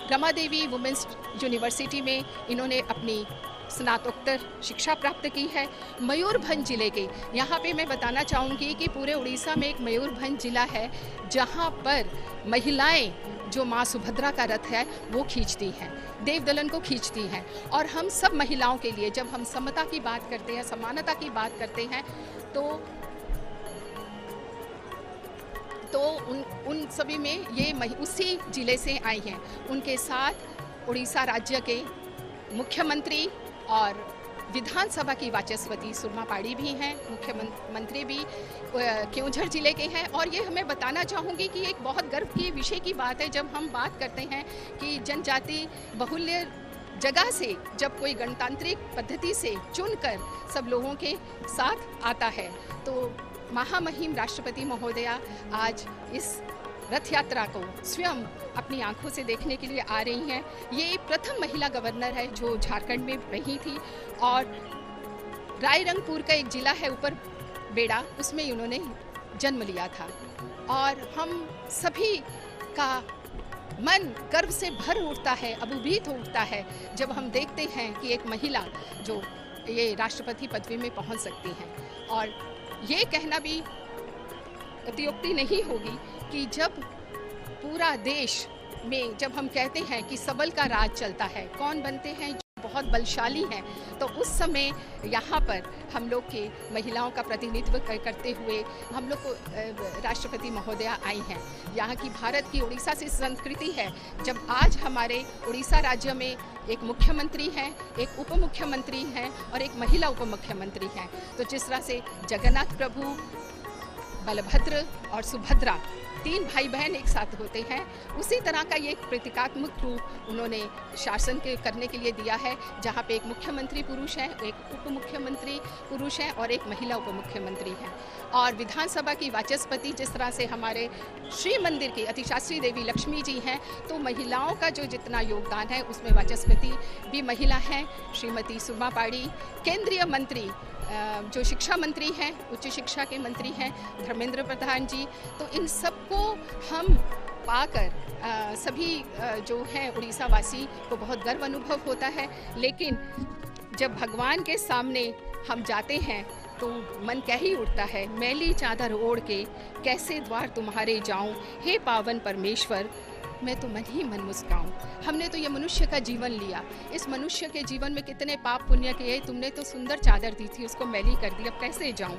Rama Devi women's university में इन्होंने अपनी स्नातकोत्तर शिक्षा प्राप्त की है। मयूरभंज जिले के यहाँ पे मैं बताना चाहूँगी कि पूरे उड़ीसा में एक मयूरभंज जिला है जहाँ पर महिलाएं जो माँ सुभद्रा का रथ है वो खींचती हैं, देवदलन को खींचती हैं। और हम सब महिलाओं के लिए जब हम समता की बात करते हैं, समानता की बात करते हैं तो उन सभी में ये उसी जिले से आई हैं। उनके साथ उड़ीसा राज्य के मुख्यमंत्री और विधानसभा की वाचस्पति सुरमा पाड़ी भी हैं, मुख्यमंत्री भी केओंझर जिले के हैं। और ये हमें बताना चाहूँगी कि एक बहुत गर्व की विषय की बात है जब हम बात करते हैं कि जनजाति बहुल्य जगह से जब कोई गणतांत्रिक पद्धति से चुनकर सब लोगों के साथ आता है तो महामहिम राष्ट्रपति महोदया आज इस रथ यात्रा को स्वयं अपनी आंखों से देखने के लिए आ रही हैं। ये प्रथम महिला गवर्नर है जो झारखंड में रही थी और रायरंगपुर का एक जिला है ऊपर बेड़ा, उसमें उन्होंने जन्म लिया था। और हम सभी का मन गर्व से भर उठता है, अभिभूत उठता है जब हम देखते हैं कि एक महिला जो ये राष्ट्रपति पदवी में पहुंच सकती हैं। और ये कहना भी अतियोक्ति नहीं होगी कि जब पूरा देश में जब हम कहते हैं कि सबल का राज चलता है, कौन बनते हैं जो बहुत बलशाली हैं, तो उस समय यहाँ पर हम लोग के महिलाओं का प्रतिनिधित्व करते हुए हम लोग को राष्ट्रपति महोदया आई हैं। यहाँ की भारत की उड़ीसा से संस्कृति है जब आज हमारे उड़ीसा राज्य में एक मुख्यमंत्री हैं, एक उप मुख्यमंत्री हैं और एक महिला उप मुख्यमंत्री हैं। तो जिस तरह से जगन्नाथ प्रभु, बलभद्र और सुभद्रा तीन भाई बहन एक साथ होते हैं, उसी तरह का ये एक प्रतीकात्मक रूप उन्होंने शासन के करने के लिए दिया है जहाँ पे एक मुख्यमंत्री पुरुष है, एक उप मुख्यमंत्री पुरुष है और एक महिला उप मुख्यमंत्री है। और विधानसभा की वाचस्पति जिस तरह से हमारे श्री मंदिर की अधिशात्री देवी लक्ष्मी जी हैं, तो महिलाओं का जो जितना योगदान है उसमें वाचस्पति भी महिला हैं, श्रीमती सुरमा पाड़ी। केंद्रीय मंत्री जो शिक्षा मंत्री हैं, उच्च शिक्षा के मंत्री हैं धर्मेंद्र प्रधान जी, तो इन सबको हम पाकर सभी जो हैं उड़ीसा वासी को बहुत गर्व अनुभव होता है। लेकिन जब भगवान के सामने हम जाते हैं तो मन कह ही उठता है, मैली चादर ओढ़ के कैसे द्वार तुम्हारे जाऊं, हे पावन परमेश्वर मैं तो मन ही मन मुस्काऊं। हमने तो ये मनुष्य का जीवन लिया, इस मनुष्य के जीवन में कितने पाप पुण्य किए, तुमने तो सुंदर चादर दी थी उसको मैली कर दी, अब कैसे जाऊं।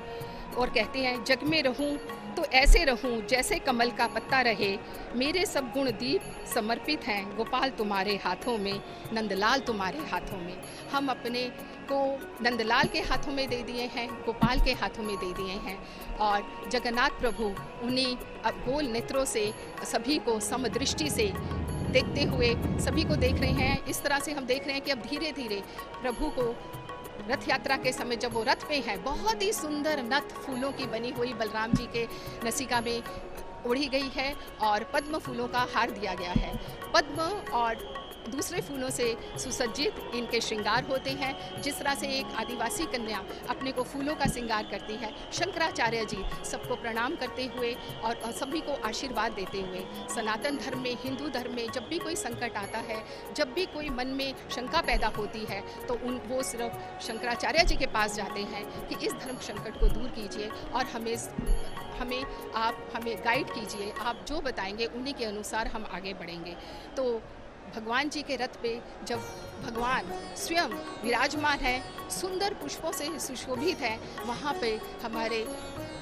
और कहते हैं जग में रहूं तो ऐसे रहूं जैसे कमल का पत्ता रहे, मेरे सब गुण दीप समर्पित हैं गोपाल तुम्हारे हाथों में, नंदलाल तुम्हारे हाथों में। हम अपने को नंदलाल के हाथों में दे दिए हैं, गोपाल के हाथों में दे दिए हैं। और जगन्नाथ प्रभु उन्हीं अब गोल नेत्रों से सभी को समदृष्टि से देखते हुए सभी को देख रहे हैं। इस तरह से हम देख रहे हैं कि अब धीरे धीरे प्रभु को रथ यात्रा के समय जब वो रथ पे हैं, बहुत ही सुंदर नथ फूलों की बनी हुई बलराम जी के नसिका में ओढ़ी गई है और पद्म फूलों का हार दिया गया है। पद्म और दूसरे फूलों से सुसज्जित इनके श्रृंगार होते हैं। जिस तरह से एक आदिवासी कन्या अपने को फूलों का श्रृंगार करती है, शंकराचार्य जी सबको प्रणाम करते हुए और सभी को आशीर्वाद देते हुए, सनातन धर्म में, हिंदू धर्म में जब भी कोई संकट आता है, जब भी कोई मन में शंका पैदा होती है तो वो सिर्फ शंकराचार्य जी के पास जाते हैं कि इस धर्म संकट को दूर कीजिए और हमें गाइड कीजिए, आप जो बताएंगे उन्हीं के अनुसार हम आगे बढ़ेंगे। तो भगवान जी के रथ पे जब भगवान स्वयं विराजमान है, सुंदर पुष्पों से सुशोभित है, वहाँ पे हमारे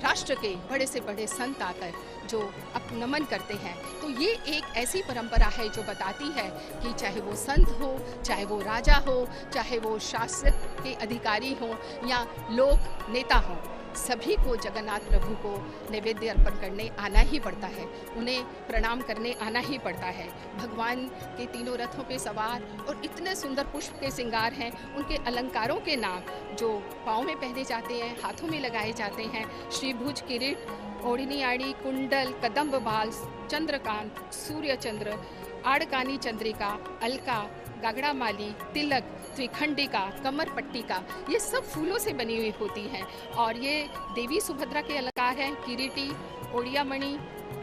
राष्ट्र के बड़े से बड़े संत आकर जो नमन करते हैं। तो ये एक ऐसी परंपरा है जो बताती है कि चाहे वो संत हो, चाहे वो राजा हो, चाहे वो शासक के अधिकारी हो या लोक नेता हो, सभी को जगन्नाथ प्रभु को नैवेद्य अर्पण करने आना ही पड़ता है, उन्हें प्रणाम करने आना ही पड़ता है। भगवान के तीनों रथों पे सवार और इतने सुंदर पुष्प के श्रृंगार हैं, उनके अलंकारों के नाम जो पाँव में पहने जाते हैं, हाथों में लगाए जाते हैं, श्रीभुज, किरीट, ओढ़नी आड़ी, कुंडल, कदम्ब बाल, चंद्रकांत, सूर्य चंद्र, आड़कानी चंद्रिका, अलका, गागड़ा माली, तिलक, त्रिखंडिका, कमर पट्टिका, ये सब फूलों से बनी हुई होती हैं। और ये देवी सुभद्रा के अलंकार हैं, किरीटी, ओड़िया मणि,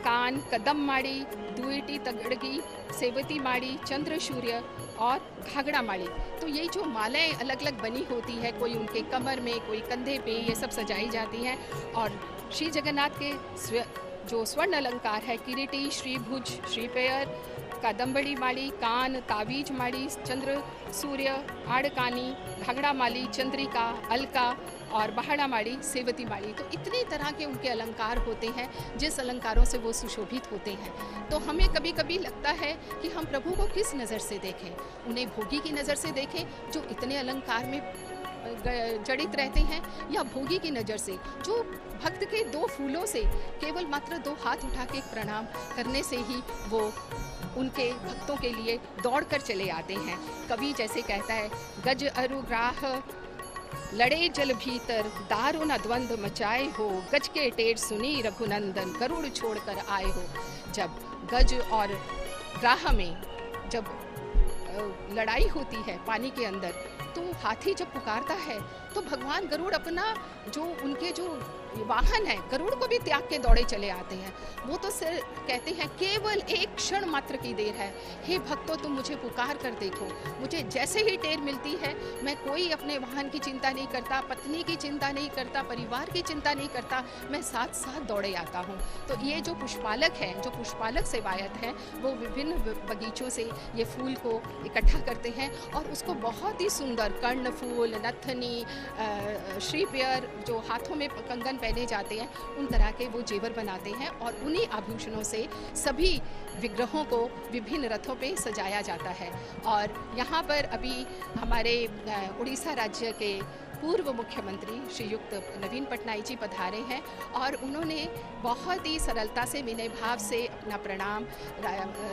कान कदम माड़ी, दुईटी तगड़गी, सेवती माड़ी, चंद्र सूर्य और घाघरा माड़ी। तो ये जो मालाएं अलग अलग बनी होती है, कोई उनके कमर में, कोई कंधे पे, ये सब सजाई जाती हैं। और श्री जगन्नाथ के जो स्वर्ण अलंकार है, किरीटी, श्रीभुज, श्रीपेयर, कादम्बड़ी माड़ी, कान, तावीज माड़ी, चंद्र सूर्य, आड़कानी, घाघरा माली, चंद्रिका, अलका और बहाड़ा माड़ी, सेवती माड़ी। तो इतनी तरह के उनके अलंकार होते हैं जिस अलंकारों से वो सुशोभित होते हैं। तो हमें कभी कभी लगता है कि हम प्रभु को किस नज़र से देखें, उन्हें भोगी की नज़र से देखें जो इतने अलंकार में जड़ित रहते हैं, या भोगी की नज़र से जो भक्त के 2 फूलों से, केवल मात्र 2 हाथ उठा के प्रणाम करने से ही वो उनके भक्तों के लिए दौड़ कर चले आते हैं। कवि जैसे कहता है, गज अरुग्राह लड़े जल भीतर, दारुण द्वंद्व मचाए हो, गज के टेर सुनी रघुनंदन, गरुड़ छोड़कर आए हो। जब गज और ग्राह में जब लड़ाई होती है पानी के अंदर, तो हाथी जब पुकारता है तो भगवान गरुड़ अपना जो उनके जो वाहन है गरुड़ को भी त्याग के दौड़े चले आते हैं। वो तो सिर कहते हैं केवल एक क्षण मात्र की देर है, हे भक्तों तुम मुझे पुकार कर देखो। मुझे जैसे ही टेर मिलती है मैं कोई अपने वाहन की चिंता नहीं करता, पत्नी की चिंता नहीं करता, परिवार की चिंता नहीं करता, मैं साथ साथ दौड़े आता हूँ। तो ये जो पुष्पालक है, जो पुष्पालक सेवायत हैं, वो विभिन्न बगीचों से ये फूल को इकट्ठा करते हैं और उसको बहुत ही सुंदर कर्ण फूल, नथनी, श्रीपेयर, जो हाथों में कंगन पहने जाते हैं, उन तरह के वो जेवर बनाते हैं और उन्हीं आभूषणों से सभी विग्रहों को विभिन्न रथों पे सजाया जाता है। और यहाँ पर अभी हमारे उड़ीसा राज्य के पूर्व मुख्यमंत्री श्रीयुक्त नवीन पटनायक जी पधारे हैं और उन्होंने बहुत ही सरलता से, विनय भाव से अपना प्रणाम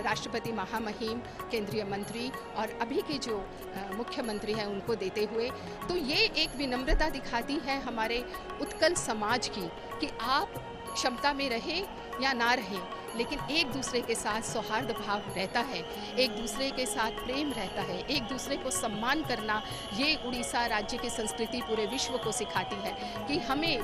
राष्ट्रपति महामहिम, केंद्रीय मंत्री और अभी के जो मुख्यमंत्री हैं उनको देते हुए, तो ये एक विनम्रता दिखाती है हमारे उत्कल समाज की कि आप क्षमता में रहें या ना रहें, लेकिन एक दूसरे के साथ सौहार्द भाव रहता है, एक दूसरे के साथ प्रेम रहता है, एक दूसरे को सम्मान करना। ये उड़ीसा राज्य की संस्कृति पूरे विश्व को सिखाती है कि हमें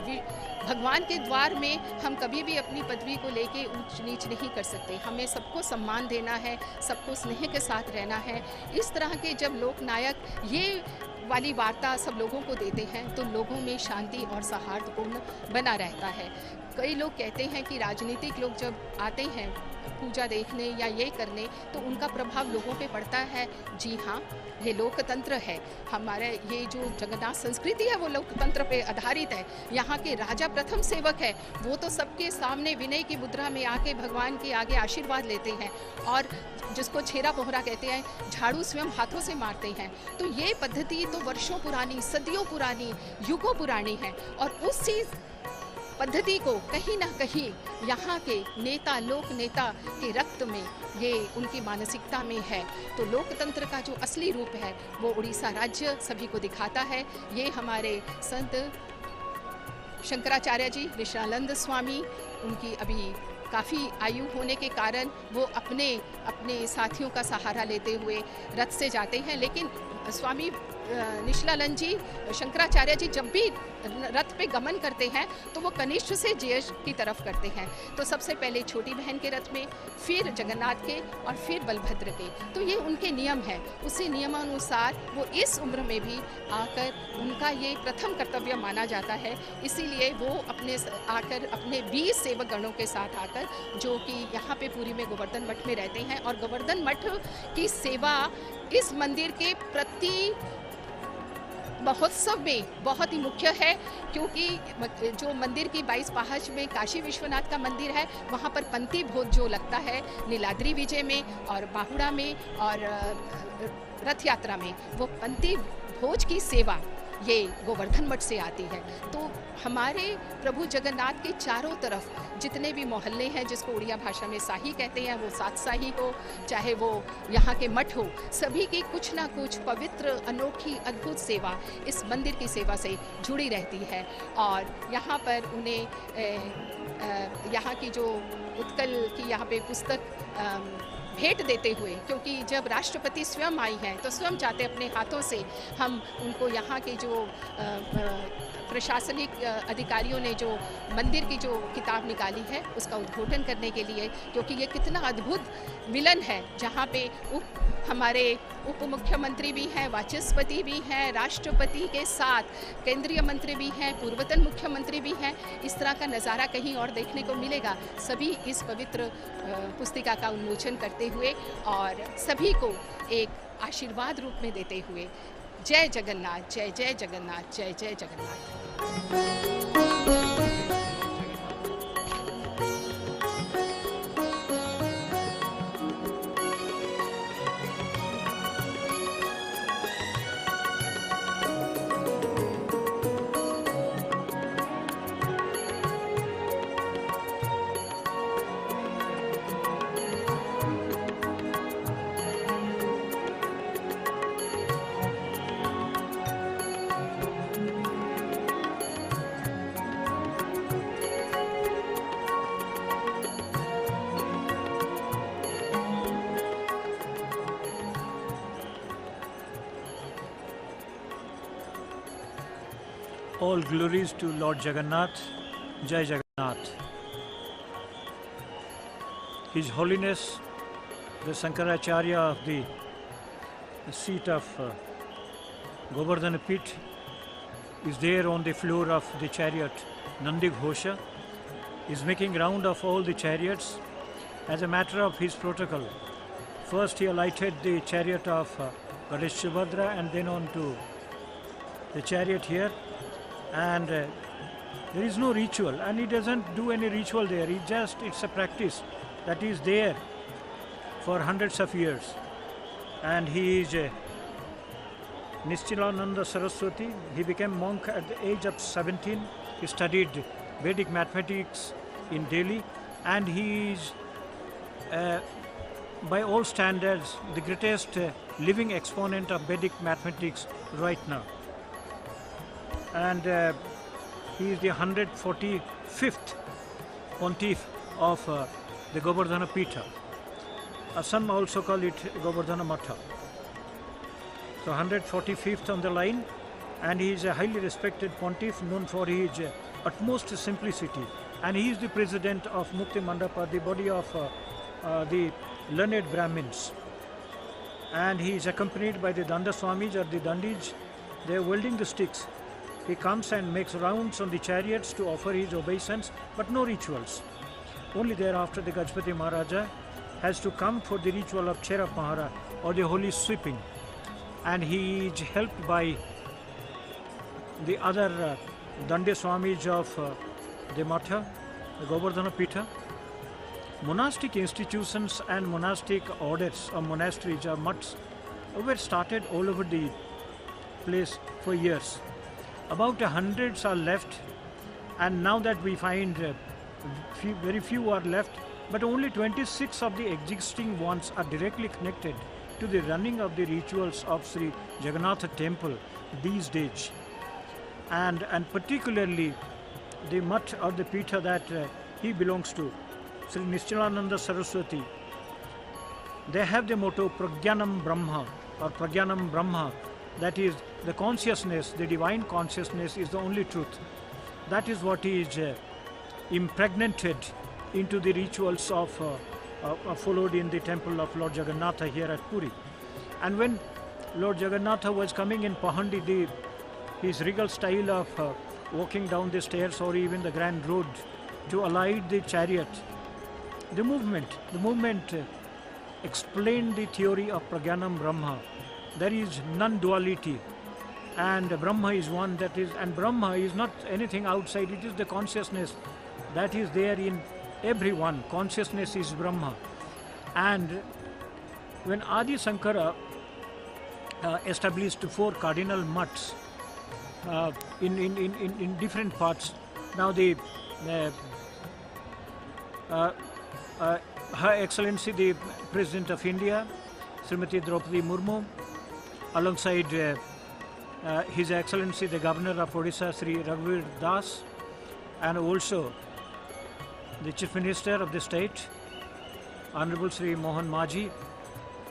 भगवान के द्वार में हम कभी भी अपनी पदवी को लेके ऊंच नीच नहीं कर सकते, हमें सबको सम्मान देना है, सबको स्नेह के साथ रहना है। इस तरह के जब लोकनायक ये वाली वार्ता सब लोगों को देते हैं तो लोगों में शांति और सौहार्दपूर्ण बना रहता है। कई लोग कहते हैं कि राजनीतिक लोग जब आते हैं पूजा देखने या ये करने तो उनका प्रभाव लोगों पे पड़ता है। जी हाँ, ये लोकतंत्र है, हमारे ये जो जगन्नाथ संस्कृति है वो लोकतंत्र पे आधारित है। यहाँ के राजा प्रथम सेवक है, वो तो सबके सामने विनय की मुद्रा में आके भगवान के आगे आशीर्वाद लेते हैं और जिसको छेरा पोहरा कहते हैं, झाड़ू स्वयं हाथों से मारते हैं। तो ये पद्धति तो वर्षों पुरानी, सदियों पुरानी, युगों पुरानी है और उसी पद्धति को कहीं ना कहीं यहाँ के नेता, लोक नेता के रक्त में, ये उनकी मानसिकता में है। तो लोकतंत्र का जो असली रूप है वो उड़ीसा राज्य सभी को दिखाता है। ये हमारे संत शंकराचार्य जी, विश्रानंद स्वामी, उनकी अभी काफ़ी आयु होने के कारण वो अपने साथियों का सहारा लेते हुए रथ से जाते हैं, लेकिन स्वामी निश्लानंद जी, शंकराचार्य जी जब भी रथ पे गमन करते हैं तो वो कनिष्ठ से ज्येष्ठ की तरफ करते हैं। तो सबसे पहले छोटी बहन के रथ में, फिर जगन्नाथ के और फिर बलभद्र के। तो ये उनके नियम है, उसी नियमानुसार वो इस उम्र में भी आकर उनका ये प्रथम कर्तव्य माना जाता है। इसीलिए वो आकर अपने 20 सेवक गणों के साथ आकर, जो कि यहाँ पे पुरी में गोवर्धन मठ में रहते हैं, और गोवर्धन मठ की सेवा इस मंदिर के प्रति महोत्सव में बहुत ही मुख्य है, क्योंकि जो मंदिर की 22 पहाड़ में काशी विश्वनाथ का मंदिर है, वहाँ पर पंक्ति भोज जो लगता है नीलाद्री विजय में और बाहुड़ा में और रथ यात्रा में, वो पंक्ति भोज की सेवा ये गोवर्धन मठ से आती है। तो हमारे प्रभु जगन्नाथ के चारों तरफ जितने भी मोहल्ले हैं, जिसको उड़िया भाषा में साही कहते हैं, वो सात साही हो, चाहे वो यहाँ के मठ हो, सभी की कुछ ना कुछ पवित्र, अनोखी, अद्भुत सेवा इस मंदिर की सेवा से जुड़ी रहती है। और यहाँ पर उन्हें यहाँ की जो उत्कल की यहाँ पे पुस्तक भेंट देते हुए, क्योंकि जब राष्ट्रपति स्वयं आई हैं तो स्वयं चाहते अपने हाथों से हम उनको यहाँ के जो प्रशासनिक अधिकारियों ने जो मंदिर की जो किताब निकाली है उसका उद्घाटन करने के लिए, क्योंकि ये कितना अद्भुत मिलन है जहाँ पे हमारे उप मुख्यमंत्री भी हैं, वाचस्पति भी हैं, राष्ट्रपति के साथ केंद्रीय मंत्री भी हैं, पूर्वतन मुख्यमंत्री भी हैं। इस तरह का नज़ारा कहीं और देखने को मिलेगा। सभी इस पवित्र पुस्तिका का उन्मोचन करते हुए और सभी को एक आशीर्वाद रूप में देते हुए, जय जगन्नाथ, जय जय जगन्नाथ, जय जय Jagannath. All glories to Lord Jagannath, Jai Jagannath. His Holiness, the Sankaracharya of the seat of Govardhana Pith, is there on the floor of the chariot Nandi Ghosha, is making round of all the chariots as a matter of his protocol. First he alighted the chariot of Goddess Subhadra and then on to the chariot here. And there is no ritual, and he doesn't do any ritual there. It's a practice that is there for hundreds of years. And he is Nishchilananda Saraswati. He became monk at the age of 17. He studied Vedic mathematics in Delhi, and he is by all standards the greatest living exponent of Vedic mathematics right now. And he is the 145th pontiff of the Govardhana Pitha. Some also call it Govardhana Matha. So 145th on the line, and he is a highly respected pontiff known for his utmost simplicity. And he is the president of Mukti Mandapa, the body of the learned Brahmins. And he is accompanied by the Danda Swamis or the Dandis. They are wielding the sticks. He comes and makes rounds on the chariots to offer his obeisance, but no rituals. Only thereafter the Gajapati Maharaja has to come for the ritual of Chera Pahara or the holy sweeping. And he is helped by the other Dande Swamis of the Matha, the Govardhana Pitha. Monastic institutions and monastic orders or monasteries or mutts were started all over the place for years. About 100 are left, and now that we find very few are left, but only 26 of the existing ones are directly connected to the running of the rituals of Sri Jagannatha temple these days. And particularly the mutt or the pitha that he belongs to, Sri Nishchilananda Saraswati, they have the motto Pragyanam Brahma or Pragyanam Brahma, that is the consciousness, the divine consciousness is the only truth. That is what is impregnated into the rituals of followed in the temple of Lord Jagannatha here at Puri. And when Lord Jagannatha was coming in Pahandi, his regal style of walking down the stairs or even the grand road to alight the chariot, the movement explained the theory of Pragyanam Brahma. There is non-duality, and Brahma is one, that is, and Brahma is not anything outside, it is the consciousness that is there in everyone. Consciousness is Brahma. And when Adi Sankara established 4 cardinal mutts in different parts, now the Her Excellency the President of India, Srimati Draupadi Murmu, alongside His Excellency the Governor of Odisha, Sri Raghuveer Das, and also the Chief Minister of the state, Honorable Sri Mohan Maji,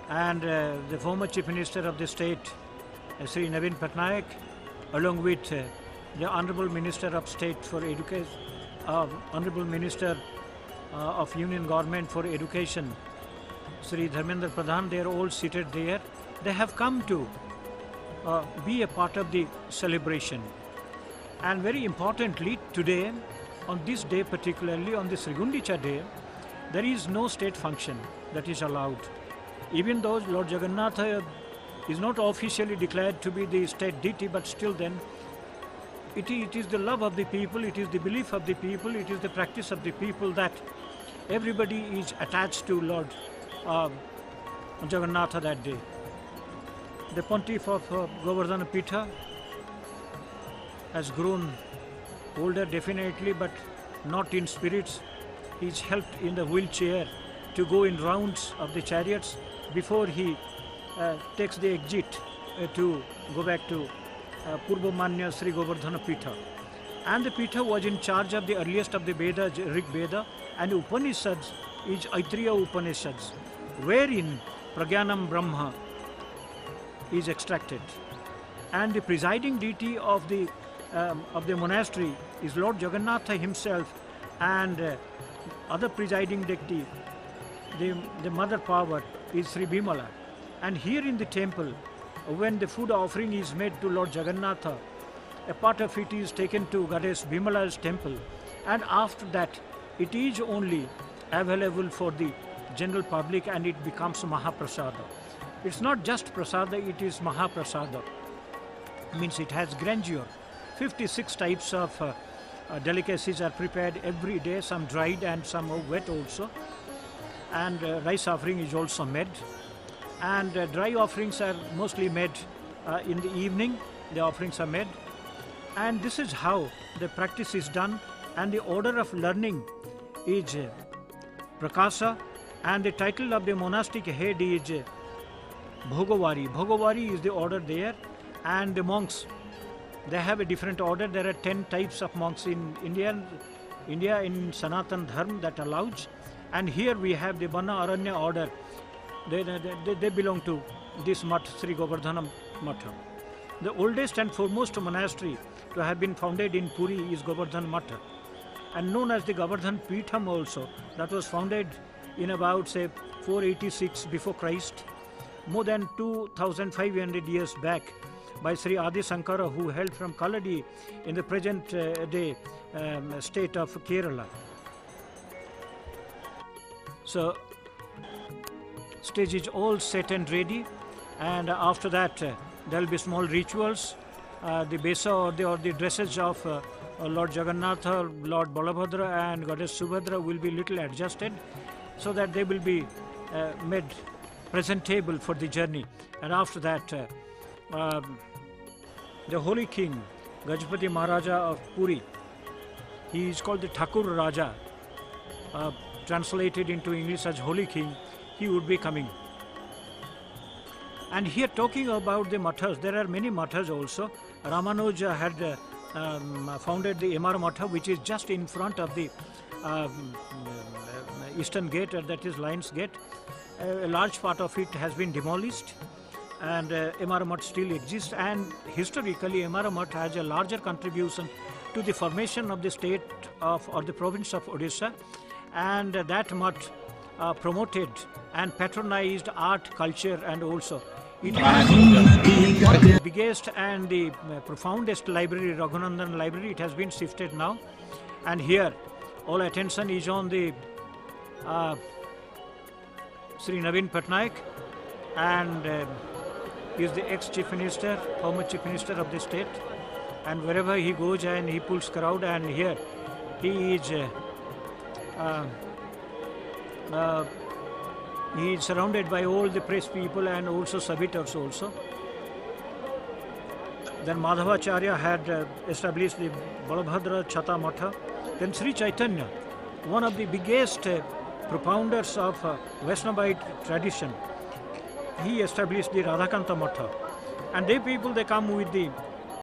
and the former Chief Minister of the state, Sri Naveen Patnaik, along with the Honorable Minister of State for Education, Honorable Minister of Union Government for Education, Sri Dharmendra Pradhan, they are all seated there. They have come to be a part of the celebration. And very importantly, today, on this day particularly, on this Srigundicha day, there is no state function that is allowed. Even though Lord Jagannatha is not officially declared to be the state deity, but still then, it is the love of the people, it is the belief of the people, it is the practice of the people that everybody is attached to Lord Jagannatha that day. The Pontiff of Govardhana Pitha has grown older definitely, but not in spirits. He is helped in the wheelchair to go in rounds of the chariots before he takes the exit to go back to Purvamanya Sri Govardhana Pitha. And the Pitha was in charge of the earliest of the Vedas, Rig Veda, and Upanishads is Aitreya Upanishads, wherein Pragyanam Brahma is extracted. And the presiding deity of the monastery is Lord Jagannatha himself, and other presiding deity, the mother power, is Sri Bimala. And here in the temple, when the food offering is made to Lord Jagannatha, a part of it is taken to Goddess Bimala's temple, and after that it is only available for the general public and it becomes Mahaprasada. It's not just Prasada, it is Mahaprasada. Means it has grandeur. 56 types of delicacies are prepared every day, some dried and some wet also. And rice offering is also made. And dry offerings are mostly made in the evening. The offerings are made. And this is how the practice is done. And the order of learning is Prakasa. And the title of the monastic head is Bhogavari. Bhogavari is the order there. And the monks, they have a different order. There are 10 types of monks in India in Sanatan Dharma that allows. And here we have the Vana Aranya order. They belong to this Math, Sri Govardhana Matha. The oldest and foremost monastery to have been founded in Puri is Govardhan Matha, and known as the Govardhan Pitham also. That was founded in about, say, 486 before Christ, more than 2,500 years back, by Sri Adi Sankara, who hailed from Kaladi in the present day state of Kerala. So, stage is all set and ready, and after that there will be small rituals. The besa or the dresses of Lord Jagannatha, Lord Balabhadra and Goddess Subhadra will be little adjusted so that they will be made presentable for the journey. And after that the holy king Gajapati Maharaja of Puri, he is called the Thakur Raja, translated into English as holy king, he would be coming. And here, talking about the mathas, there are many mathas also. Ramanuja had founded the Emara Matha, which is just in front of the eastern gate, that is Lions Gate. A large part of it has been demolished, and Emara Matha still exists. And historically, Emara Matha has a larger contribution to the formation of the state of or the province of Odisha, and that Matha promoted and patronized art, culture, and also it has the biggest and the profoundest library, Raghunandan Library. It has been shifted now, and here all attention is on the Sri Naveen Patnaik, and he is the ex-chief minister, former chief minister of the state, and wherever he goes and he pulls crowd, and here he is he is surrounded by all the press people and also servitors also. Then Madhavacharya had established the Balabhadra Chata Matha. Then Sri Chaitanya, one of the biggest propounders of Vaishnavite tradition, he established the Radhakanta Matha. And they people, they come with the